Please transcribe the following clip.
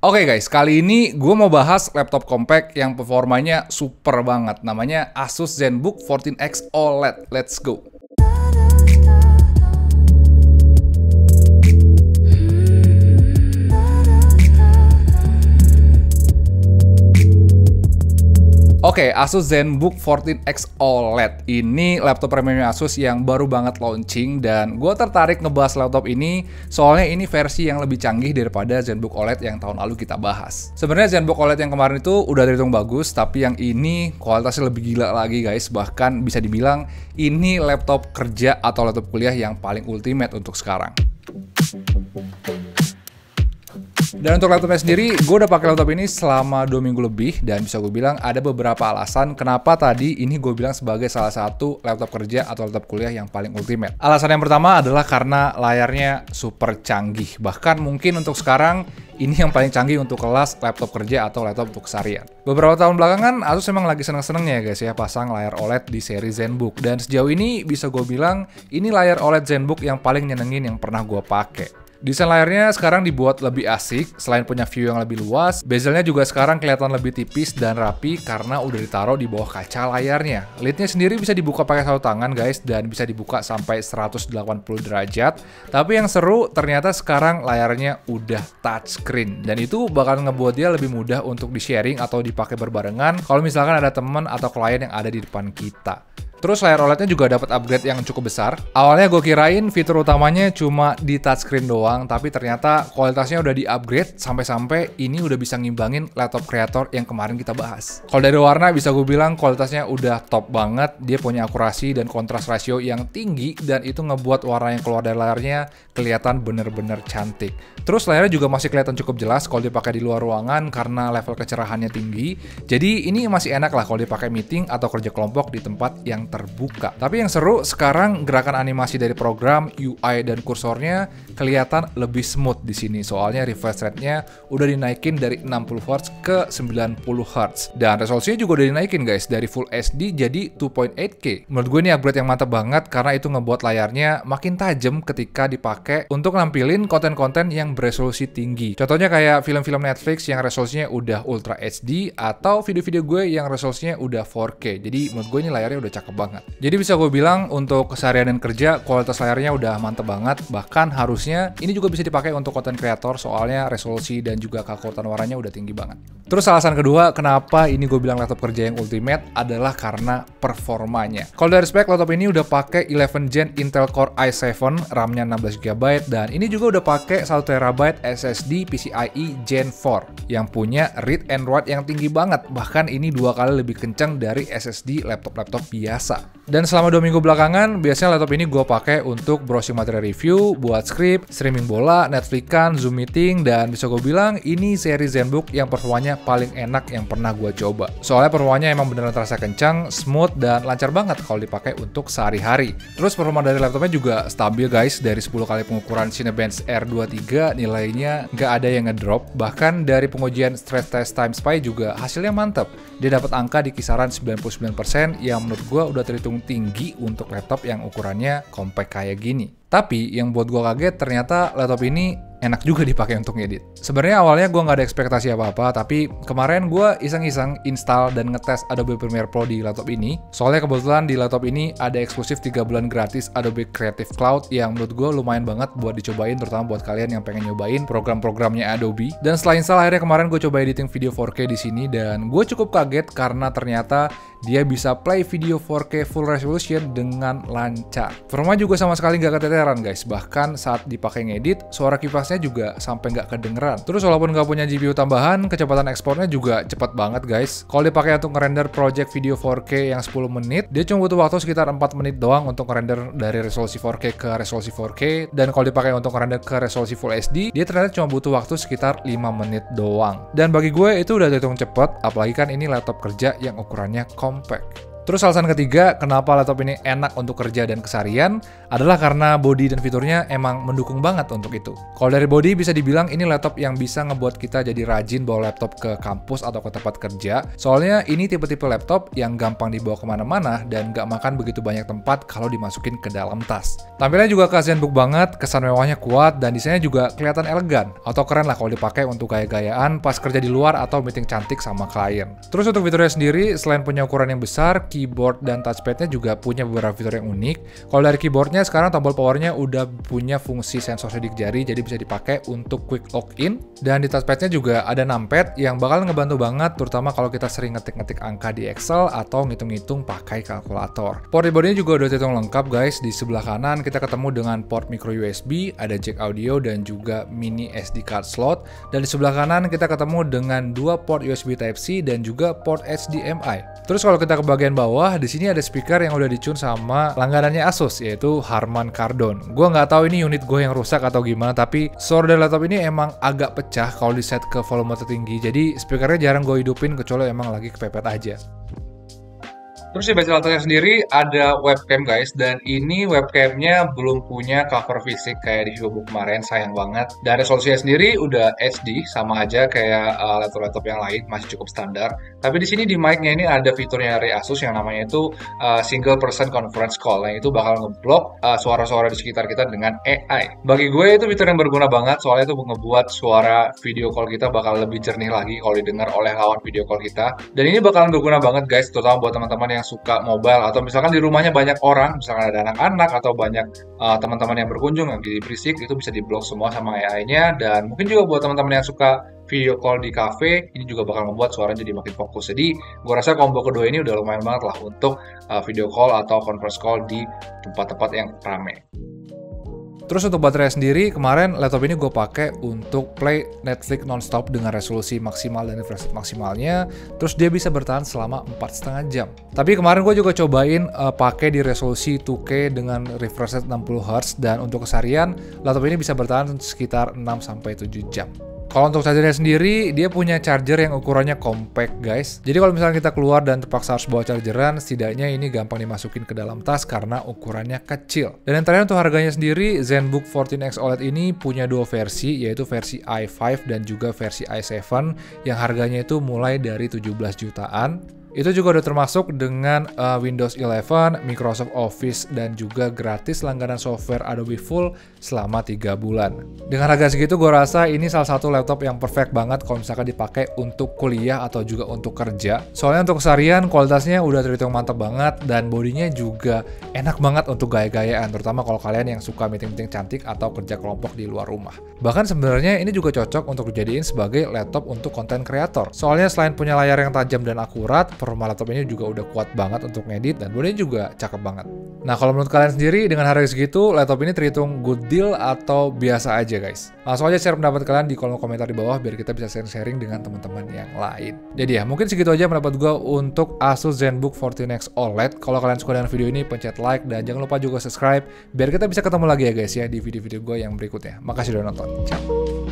Oke guys, kali ini gue mau bahas laptop compact yang performanya super banget. Namanya Asus ZenBook 14X OLED. Let's go! Oke, Asus ZenBook 14X OLED. Ini laptop premium Asus yang baru banget launching dan gue tertarik ngebahas laptop ini soalnya ini versi yang lebih canggih daripada ZenBook OLED yang tahun lalu kita bahas. Sebenarnya ZenBook OLED yang kemarin itu udah terhitung bagus, tapi yang ini kualitasnya lebih gila lagi guys. Bahkan bisa dibilang ini laptop kerja atau laptop kuliah yang paling ultimate untuk sekarang. Dan untuk laptopnya sendiri, gue udah pakai laptop ini selama 2 minggu lebih dan bisa gue bilang ada beberapa alasan kenapa tadi ini gue bilang sebagai salah satu laptop kerja atau laptop kuliah yang paling ultimate. Alasan yang pertama adalah karena layarnya super canggih. Bahkan mungkin untuk sekarang ini yang paling canggih untuk kelas laptop kerja atau laptop untuk keseharian. Beberapa tahun belakangan Asus emang lagi seneng-senengnya ya guys ya pasang layar OLED di seri ZenBook. Dan sejauh ini bisa gue bilang ini layar OLED ZenBook yang paling nyenengin yang pernah gue pakai. Desain layarnya sekarang dibuat lebih asik, selain punya view yang lebih luas, bezelnya juga sekarang kelihatan lebih tipis dan rapi karena udah ditaruh di bawah kaca layarnya. Lidnya sendiri bisa dibuka pakai satu tangan guys, dan bisa dibuka sampai 180 derajat. Tapi yang seru, ternyata sekarang layarnya udah touchscreen, dan itu bakal ngebuat dia lebih mudah untuk di-sharing atau dipakai berbarengan kalau misalkan ada teman atau klien yang ada di depan kita. Terus layar OLED-nya juga dapat upgrade yang cukup besar. Awalnya gue kirain fitur utamanya cuma di touchscreen doang, tapi ternyata kualitasnya udah di-upgrade sampai-sampai ini udah bisa ngimbangin laptop kreator yang kemarin kita bahas. Kalau dari warna bisa gue bilang kualitasnya udah top banget, dia punya akurasi dan kontras rasio yang tinggi dan itu ngebuat warna yang keluar dari layarnya kelihatan bener-bener cantik. Terus layarnya juga masih kelihatan cukup jelas kalau dipakai di luar ruangan karena level kecerahannya tinggi. Jadi ini masih enak lah kalau dipakai meeting atau kerja kelompok di tempat yang terbuka. Tapi yang seru sekarang gerakan animasi dari program, UI dan kursornya kelihatan lebih smooth di sini. Soalnya refresh rate-nya udah dinaikin dari 60 Hz ke 90 Hz. Dan resolusinya juga udah dinaikin guys dari Full HD jadi 2.8K. Menurut gue ini upgrade yang mantap banget karena itu ngebuat layarnya makin tajam ketika dipakai untuk nampilin konten-konten yang beresolusi tinggi. Contohnya kayak film-film Netflix yang resolusinya udah Ultra HD atau video-video gue yang resolusinya udah 4K. Jadi menurut gue ini layarnya udah cakep banget. Jadi bisa gue bilang untuk keseharian dan kerja kualitas layarnya udah mantep banget. Bahkan harusnya ini juga bisa dipakai untuk konten kreator soalnya resolusi dan juga keakuratan warnanya udah tinggi banget. Terus alasan kedua kenapa ini gue bilang laptop kerja yang ultimate adalah karena performanya. Kalau dari spek laptop ini udah pakai 11 Gen Intel Core i7, RAM-nya 16GB dan ini juga udah pakai 1TB SSD PCIe Gen 4 yang punya read and write yang tinggi banget. Bahkan ini 2 kali lebih kencang dari SSD laptop-laptop biasa. Dan selama 2 minggu belakangan, biasanya laptop ini gue pakai untuk browsing materi review, buat skrip, streaming bola, Netflix-an, Zoom meeting, dan bisa gue bilang ini seri ZenBook yang performanya paling enak yang pernah gue coba. Soalnya performanya emang beneran terasa kencang, smooth, dan lancar banget kalau dipakai untuk sehari-hari. Terus performa dari laptopnya juga stabil guys, dari 10 kali pengukuran Cinebench R23 nilainya nggak ada yang ngedrop, bahkan dari pengujian stress test time SPY juga hasilnya mantap. Dia dapat angka di kisaran 99% yang menurut gue udah terhitung tinggi untuk laptop yang ukurannya compact kayak gini. Tapi yang buat gue kaget ternyata laptop ini enak juga dipakai untuk ngedit. Sebenarnya awalnya gue nggak ada ekspektasi apa-apa, tapi kemarin gue iseng-iseng install dan ngetes Adobe Premiere Pro di laptop ini. Soalnya kebetulan di laptop ini ada eksklusif 3 bulan gratis Adobe Creative Cloud yang menurut gue lumayan banget buat dicobain, terutama buat kalian yang pengen nyobain program-programnya Adobe. Dan setelah install akhirnya kemarin gue coba editing video 4K di sini dan gue cukup kaget karena ternyata dia bisa play video 4K full resolution dengan lancar. Performa juga sama sekali nggak keteteran guys, bahkan saat dipakai ngedit suara kipasnya juga sampai nggak kedengeran. Terus walaupun nggak punya GPU tambahan, kecepatan ekspornya juga cepat banget guys. Kalau dipakai untuk ngerender project video 4K yang 10 menit, dia cuma butuh waktu sekitar 4 menit doang untuk ngerender dari resolusi 4K ke resolusi 4K. Dan kalau dipakai untuk ngerender ke resolusi Full HD, dia ternyata cuma butuh waktu sekitar 5 menit doang. Dan bagi gue itu udah terhitung cepet, apalagi kan ini laptop kerja yang ukurannya compact. Terus alasan ketiga, kenapa laptop ini enak untuk kerja dan keseharian adalah karena body dan fiturnya emang mendukung banget untuk itu. Kalau dari body bisa dibilang ini laptop yang bisa ngebuat kita jadi rajin bawa laptop ke kampus atau ke tempat kerja. Soalnya ini tipe-tipe laptop yang gampang dibawa kemana-mana dan gak makan begitu banyak tempat kalau dimasukin ke dalam tas. Tampilannya juga ke ASIANBOOK banget, kesan mewahnya kuat, dan desainnya juga kelihatan elegan atau keren lah kalau dipakai untuk gaya-gayaan pas kerja di luar atau meeting cantik sama klien. Terus untuk fiturnya sendiri, selain punya ukuran yang besar, keyboard dan touchpadnya juga punya beberapa fitur yang unik. Kalau dari keyboardnya sekarang tombol powernya udah punya fungsi sensor sidik jari, jadi bisa dipakai untuk quick login. Dan di touchpadnya juga ada numpad yang bakal ngebantu banget, terutama kalau kita sering ngetik-ngetik angka di Excel atau ngitung-ngitung pakai kalkulator. Port di bodinya juga udah terhitung lengkap guys. Di sebelah kanan kita ketemu dengan port micro USB, ada jack audio dan juga mini SD card slot. Dan di sebelah kanan kita ketemu dengan dua port USB Type-C dan juga port HDMI. Terus kalau kita ke bagian bawah, di sini ada speaker yang udah dicun sama langganannya Asus, yaitu Harman Kardon. Gua nggak tahu ini unit gue yang rusak atau gimana, tapi suara dari laptop ini emang agak pecah kalau di set ke volume tertinggi. Jadi speakernya jarang gue hidupin kecuali emang lagi kepepet aja. Terus di base laptopnya sendiri ada webcam guys, dan ini webcamnya belum punya cover fisik kayak di VivoBook kemarin, sayang banget. Dan resolusinya sendiri udah HD, sama aja kayak laptop-laptop yang lain, masih cukup standar. Tapi di sini di mic-nya ini ada fiturnya dari Asus yang namanya itu single person conference call, yang itu bakal ngeblok suara-suara di sekitar kita dengan AI. Bagi gue itu fitur yang berguna banget, soalnya itu ngebuat suara video call kita bakal lebih jernih lagi kalau didengar oleh lawan video call kita. Dan ini bakalan berguna banget guys, terutama buat teman-teman yang suka mobile atau misalkan di rumahnya banyak orang, misalkan ada anak-anak atau banyak teman-teman yang berkunjung yang jadi berisik, itu bisa diblok semua sama AI-nya. Dan mungkin juga buat teman-teman yang suka video call di cafe, ini juga bakal membuat suaranya jadi makin fokus. Jadi gue rasa combo kedua ini udah lumayan banget lah untuk video call atau conference call di tempat-tempat yang rame. Terus untuk baterai sendiri, kemarin laptop ini gue pakai untuk play Netflix nonstop dengan resolusi maksimal dan refresh rate maksimalnya. Terus dia bisa bertahan selama 4,5 jam. Tapi kemarin gue juga cobain pakai di resolusi 2K dengan refresh rate 60 Hz, dan untuk keseharian laptop ini bisa bertahan sekitar 6-7 jam. Kalau untuk chargernya sendiri, dia punya charger yang ukurannya compact guys. Jadi kalau misalnya kita keluar dan terpaksa harus bawa chargeran, setidaknya ini gampang dimasukin ke dalam tas karena ukurannya kecil. Dan yang terakhir untuk harganya sendiri, ZenBook 14X OLED ini punya dua versi, yaitu versi i5 dan juga versi i7, yang harganya itu mulai dari 17 jutaan. Itu juga udah termasuk dengan Windows 11, Microsoft Office, dan juga gratis langganan software Adobe Full selama 3 bulan. Dengan harga segitu gue rasa ini salah satu laptop yang perfect banget kalau misalkan dipakai untuk kuliah atau juga untuk kerja. Soalnya untuk keseharian kualitasnya udah terhitung mantap banget, dan bodinya juga enak banget untuk gaya-gayaan, terutama kalau kalian yang suka meeting-meeting cantik atau kerja kelompok di luar rumah. Bahkan sebenarnya ini juga cocok untuk dijadiin sebagai laptop untuk konten kreator. Soalnya selain punya layar yang tajam dan akurat, performa laptop ini juga udah kuat banget untuk ngedit, dan bodinya juga cakep banget. Nah, kalau menurut kalian sendiri dengan harga segitu, laptop ini terhitung good deal atau biasa aja guys? Langsung aja share pendapat kalian di kolom komentar di bawah biar kita bisa sharing-sharing dengan teman-teman yang lain. Jadi ya, mungkin segitu aja pendapat gue untuk Asus ZenBook 14X OLED. Kalau kalian suka dengan video ini, pencet like dan jangan lupa juga subscribe biar kita bisa ketemu lagi ya guys ya di video-video gue yang berikutnya. Makasih udah nonton. Ciao.